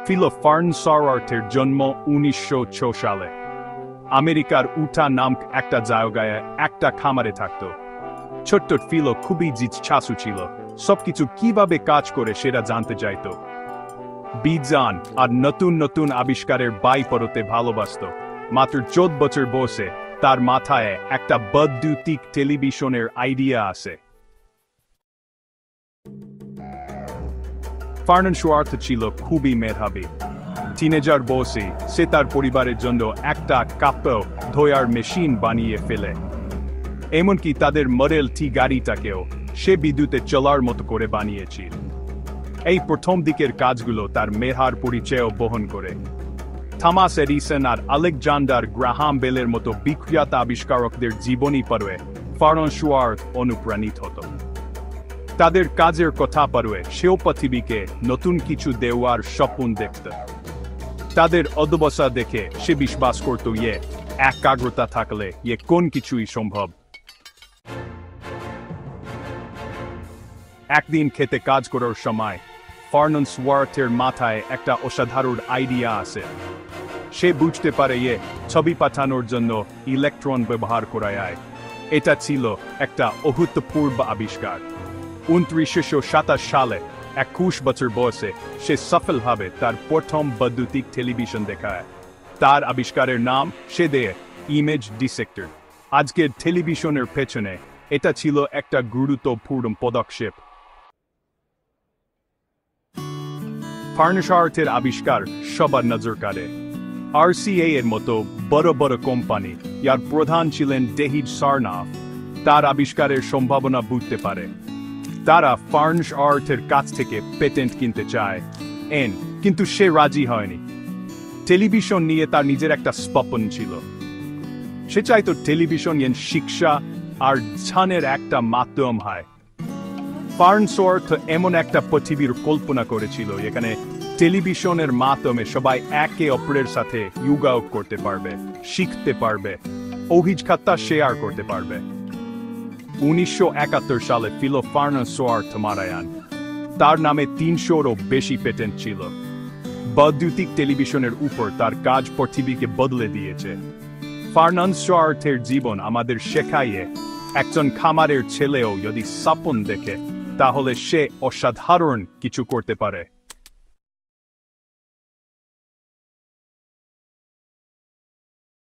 Fellow ফার্নসওয়ার্থের জন্ম 1906 সালে। আমেরিকার উটা নামক একটা জায়গায় একটা খামারে থাকত। ছোট্ট ফিলো খুবই জিজ্ঞাসু ছিল, সবকিছু কিভাবে কাজ করে সেটা জানতে চাইত। বিজ্ঞান আর নতুন নতুন আবিষ্কারের বাই পড়তে ভালোবাসত। মাত্র 14 বছর বয়সে তার মাথায় একটা বৈদ্যুতিক টেলিভিশনের আইডিয়া আসে। ফার্নসওয়ার্থ ছিল খুবই মেধাবী। টিনেজার বয়সে সে তার পরিবারের জন্য একটা কাপড় ধোয়ার মেশিন বানিয়ে ফেলে। এমনকি তাদের মডেল টি গাড়িটাকেও সে বিদ্যুতে চলার মতো করে বানিয়েছিল। এই প্রথম দিকের কাজগুলো তার মেধার পরিচয় বহন করে। থমাস এডিসন আর আলেকজান্ডার গ্রাহাম বেলের মতো বিখ্যাত আবিষ্কারকদের জীবনী পড়ে ফার্নসওয়ার্থ অনুপ্রাণিত হতো। তাদের কাজের কথা পড়ে সেও পৃথিবীকে নতুন কিছু দেওয়ার স্বপ্ন দেখত। তাদের অধ্যবসায় দেখে সে বিশ্বাস করত একাগ্রতা থাকলে কোন কিছুই সম্ভব। একদিন খেতে কাজ করার সময় ফার্নসওয়ার্থের মাথায় একটা অসাধারণ আইডিয়া আসে। সে বুঝতে পারে ছবি পাঠানোর জন্য ইলেকট্রন ব্যবহার করা যায়। এটা ছিল একটা অভূতপূর্ব আবিষ্কার। 1927 সালে 21 বছর বয়সে সে সফলভাবে তার প্রথম বৈদ্যুতিক টেলিভিশন দেখায়। তার আবিষ্কারের নাম সে দেয় ইমেজ ডিটেক্টর। আজকের টেলিভিশনের পেছনে এটা ছিল একটা গুরুত্বপূর্ণ পদক্ষেপ। ফার্নসওয়ার্থের আবিষ্কার সবার নজর কাড়ে। RCA এর মতো বড় বড় কোম্পানি, যার প্রধান ছিলেন ডেভিড সারনাফ, তার আবিষ্কারের সম্ভাবনা বুঝতে পারে। তারা ফার্নসওয়ার্থের কাছ থেকে পেটেন্ট কিনতে চায়, কিন্তু সে রাজি হয়নি। টেলিভিশন নিয়ে তার নিজের একটা স্বপ্ন ছিল। সে চাইতো টেলিভিশন শিক্ষা আর জ্ঞানের একটা মাধ্যম হয়। ফার্নসওয়ার্থ এমন একটা পৃথিবীর কল্পনা করেছিল যেখানে টেলিভিশনের মাধ্যমে সবাই একে অপরের সাথে যোগাযোগ করতে পারবে, শিখতে পারবে, অভিজ্ঞতা শেয়ার করতে পারবে। 1971 সালে ফিলো ফার্নসওয়ার্থ মারা যান। তার নামে 300-রও বেশি পেটেন্ট ছিল। বৈদ্যুতিক টেলিভিশনের উপর তার কাজ পৃথিবীকে বদলে দিয়েছে। ফার্নসওয়ার্থের জীবন আমাদের শেখায় একজন খামারের ছেলেও যদি স্বপ্ন দেখে তাহলে সে অসাধারণ কিছু করতে পারে।